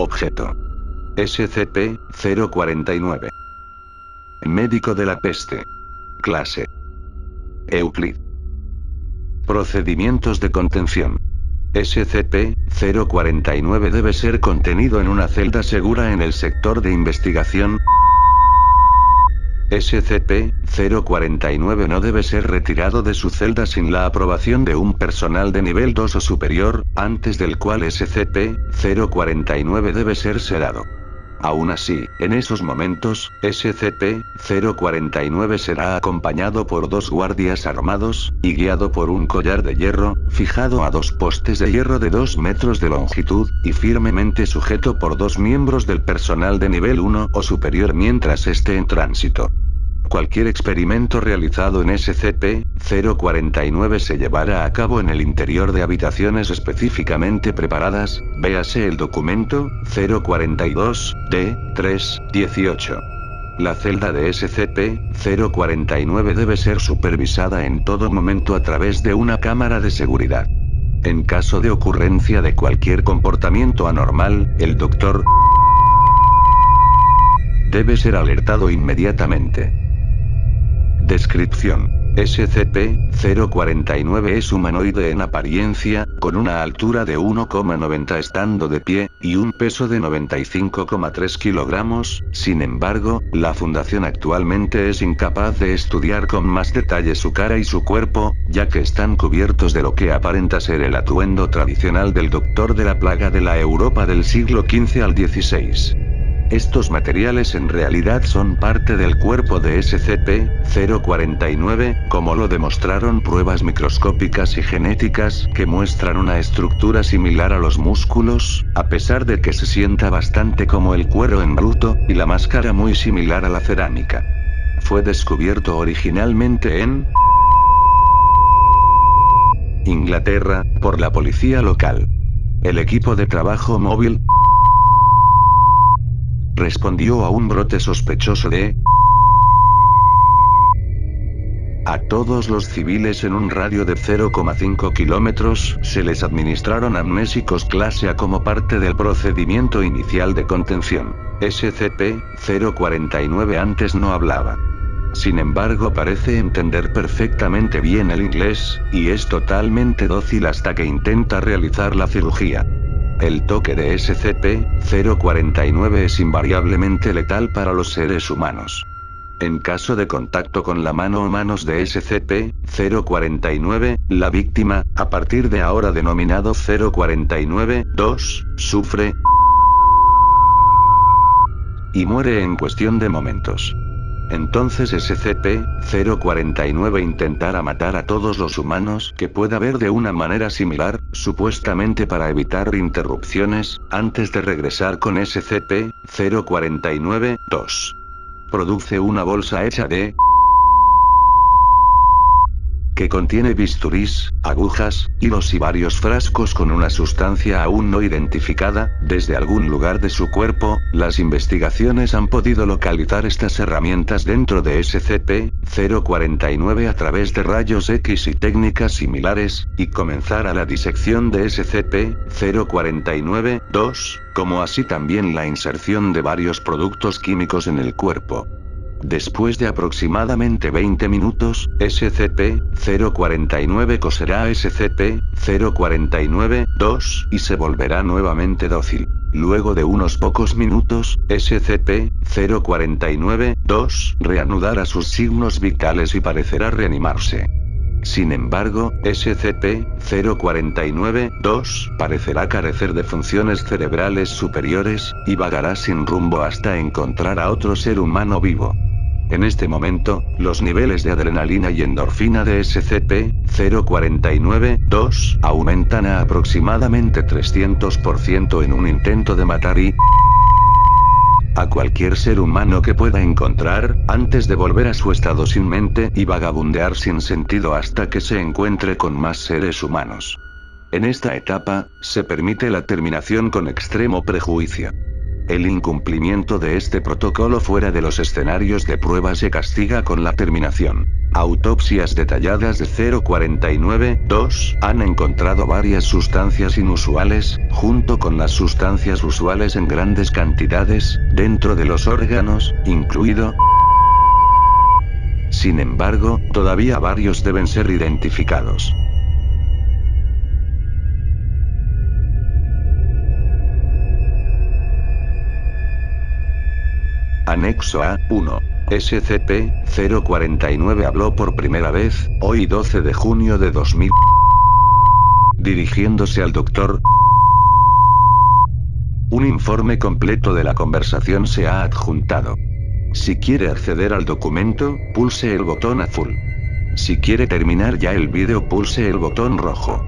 Objeto. SCP-049. Médico de la peste. Clase. Euclid. Procedimientos de contención. SCP-049 debe ser contenido en una celda segura en el sector de investigación. SCP-049 no debe ser retirado de su celda sin la aprobación de un personal de nivel 2 o superior, antes del cual SCP-049 debe ser sedado. Aún así, en esos momentos, SCP-049 será acompañado por 2 guardias armados, y guiado por un collar de hierro, fijado a 2 postes de hierro de 2 metros de longitud, y firmemente sujeto por 2 miembros del personal de nivel 1 o superior mientras esté en tránsito. Cualquier experimento realizado en SCP-049 se llevará a cabo en el interior de habitaciones específicamente preparadas, véase el documento 042-D-3-18. La celda de SCP-049 debe ser supervisada en todo momento a través de una cámara de seguridad. En caso de ocurrencia de cualquier comportamiento anormal, el Dr. debe ser alertado inmediatamente. Descripción. SCP-049 es humanoide en apariencia, con una altura de 1,90 estando de pie, y un peso de 95,3 kilogramos. Sin embargo, la Fundación actualmente es incapaz de estudiar con más detalle su cara y su cuerpo, ya que están cubiertos de lo que aparenta ser el atuendo tradicional del Doctor de la Plaga de la Europa del siglo XV al XVI. Estos materiales en realidad son parte del cuerpo de SCP-049, como lo demostraron pruebas microscópicas y genéticas que muestran una estructura similar a los músculos, a pesar de que se sienta bastante como el cuero en bruto, y la máscara muy similar a la cerámica. Fue descubierto originalmente en Inglaterra, por la policía local. El equipo de trabajo móvil respondió a un brote sospechoso de a todos los civiles en un radio de 0,5 kilómetros se les administraron amnésicos clase A como parte del procedimiento inicial de contención. SCP-049 antes no hablaba. Sin embargo, parece entender perfectamente bien el inglés, y es totalmente dócil hasta que intenta realizar la cirugía. El toque de SCP-049 es invariablemente letal para los seres humanos. En caso de contacto con la mano o manos de SCP-049, la víctima, a partir de ahora denominado 049-2, sufre y muere en cuestión de momentos. Entonces SCP-049 intentará matar a todos los humanos que pueda ver de una manera similar, supuestamente para evitar interrupciones, antes de regresar con SCP-049-2. Produce una bolsa hecha de que contiene bisturís, agujas, hilos y varios frascos con una sustancia aún no identificada. Desde algún lugar de su cuerpo, las investigaciones han podido localizar estas herramientas dentro de SCP-049 a través de rayos X y técnicas similares, y comenzar a la disección de SCP-049-2, como así también la inserción de varios productos químicos en el cuerpo. Después de aproximadamente 20 minutos, SCP-049 coserá a SCP-049-2 y se volverá nuevamente dócil. Luego de unos pocos minutos, SCP-049-2 reanudará sus signos vitales y parecerá reanimarse. Sin embargo, SCP-049-2 parecerá carecer de funciones cerebrales superiores, y vagará sin rumbo hasta encontrar a otro ser humano vivo. En este momento, los niveles de adrenalina y endorfina de SCP-049-2 aumentan a aproximadamente 300% en un intento de matar a cualquier ser humano que pueda encontrar, antes de volver a su estado sin mente y vagabundear sin sentido hasta que se encuentre con más seres humanos. En esta etapa, se permite la terminación con extremo prejuicio. El incumplimiento de este protocolo fuera de los escenarios de prueba se castiga con la terminación. Autopsias detalladas de 049-2 han encontrado varias sustancias inusuales, junto con las sustancias usuales en grandes cantidades, dentro de los órganos, incluido. Sin embargo, todavía varios deben ser identificados. Anexo A, 1. SCP-049 habló por primera vez, hoy 12 de junio de 2000. Dirigiéndose al Dr. Un informe completo de la conversación se ha adjuntado. Si quiere acceder al documento, pulse el botón azul. Si quiere terminar ya el vídeo, pulse el botón rojo.